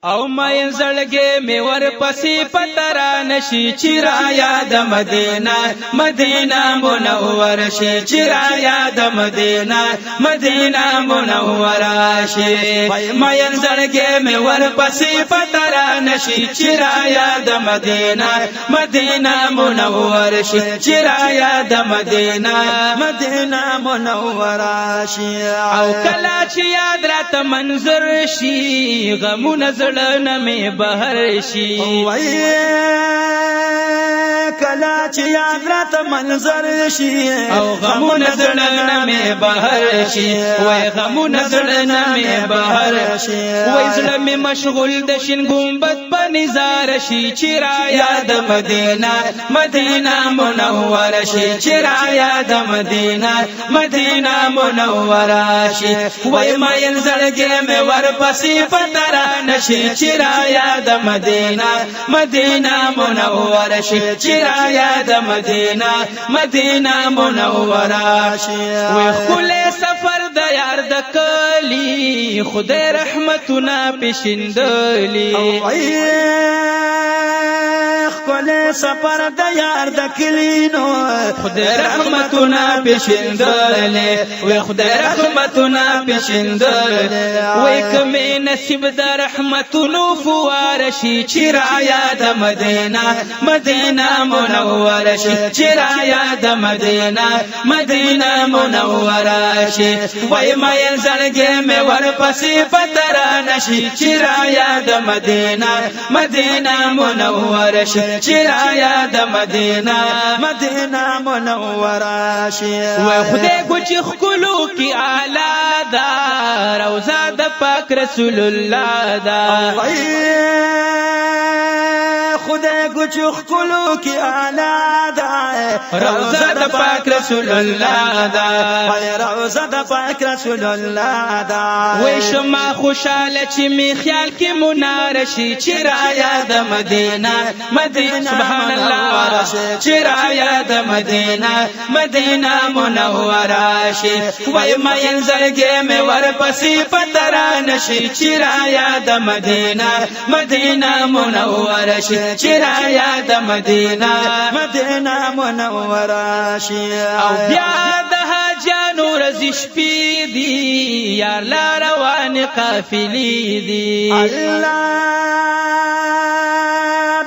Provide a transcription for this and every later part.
او مې زړګې مې ورپسې پترا نشي چې را یاد مدینه مدینه منوره شي چې را یاد مدینه مدینه منوره شي مې زړګې مې ورپسې پترا نشي چې را یاد مدینه مدینه منوره شي چې را یاد مدینه مدینه منوره شي او کله چې یاد راته منظر شي غمونه زړه مې بهر شي کلا چې یاد راته منظر شي او غمونه زړه مې بهر شي وای غمونه زړه مې بهر شي وای زړه مې مشغول د شین ګمبد په نظر شي چې را یاد مدینه مدینه منوره شي چې را یاد مدینه مدینه منوره شي وای مایل زړګې مې ورپسې پترا نشي چې را یاد مدینه مدینه منوره شي چې را یاد مدینه مدینه منوره شي وای خل سفر د یار د کلی خدای رحمتونه پېښیندلی خل سفر د یار د کلینو خدای رحمتونه پېښیندلی وای خدای رحمتونه پېښیندلی وای کمه نصیب د رحمتونو فوار شي چې را یاد مدینه مدینه منوره شي چې را یاد مدینه مدینه منوره شي وای مایل زړګې مې ورپسې پترا نشي چې را یاد مدینه مدینه منوره شي چې را یاد مدینه مدینه منوره شي وای خدای ګوچ خلو کی اعلی دا روزه د پاک رسول الله دا خدای ګوچ خلو کی اعلی دا روزه د پاک رسول الله دا روزه د پاک رسول الله دا وای شما خوشاله چې می خیال کې منار شي چې را یاد مدینه مدینه سبحان الله چې را یاد مدینه مدینه منوره شي وای مې زړګې مې ورپسې پترا نشي چې را یاد مدینه مدینه منوره شي چې را یاد مدینه مدینه منوره شي او بیا د حاجانو رزي شپې دي یار لا روان قافلې دي الله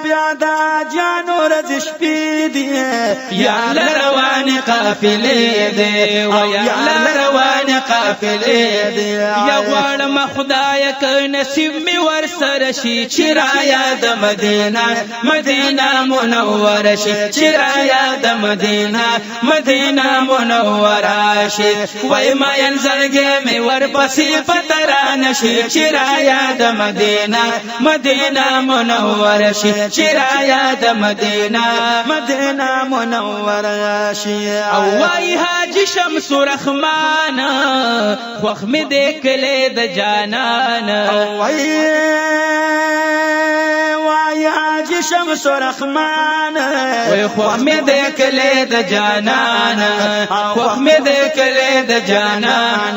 بیا د حاجانو رزي شپې دي یار لا روان قافلې دي او یار لا روان قافلې دي یا غواړم خدای ک نصیب می ور سره شي چې را یاد مدینه مدینه منوره شي چې را یاد مدینه مدینه منوره شي وای ما زړګې مې ورپسې پترا نشي چې را یاد مدینه مدینه منوره شي چې را یاد مدینه مدینه منوره شي او وای حاجی شمس الرحمن خوخ مې دې کله د جانان وای حاجی شمس الرحمن وای خوخ مې دې کله د جانان خوخ مې دې کله د جانان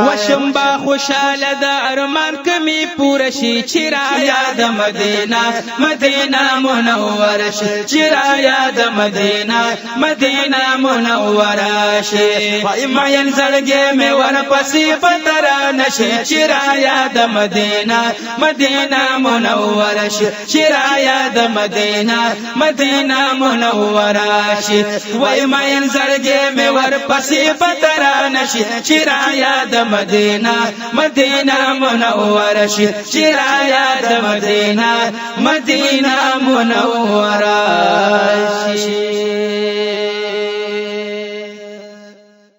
وشم با خوشاله د ارمان کمی پوره شي چې را یاد مدینه مدینه منوره شي چې را یاد مدینه مدینه منوره شي وای مې زړګې مې ورپسې پترا نشي چې را یاد مدینه مدینه منوره شي چې را یاد مدینه مدینه منوره شي وای مې زړګې مې ورپسې پترا نشي چې را یاد مدینه مدینه منوره شي چې را یاد مدینه مدینه منوره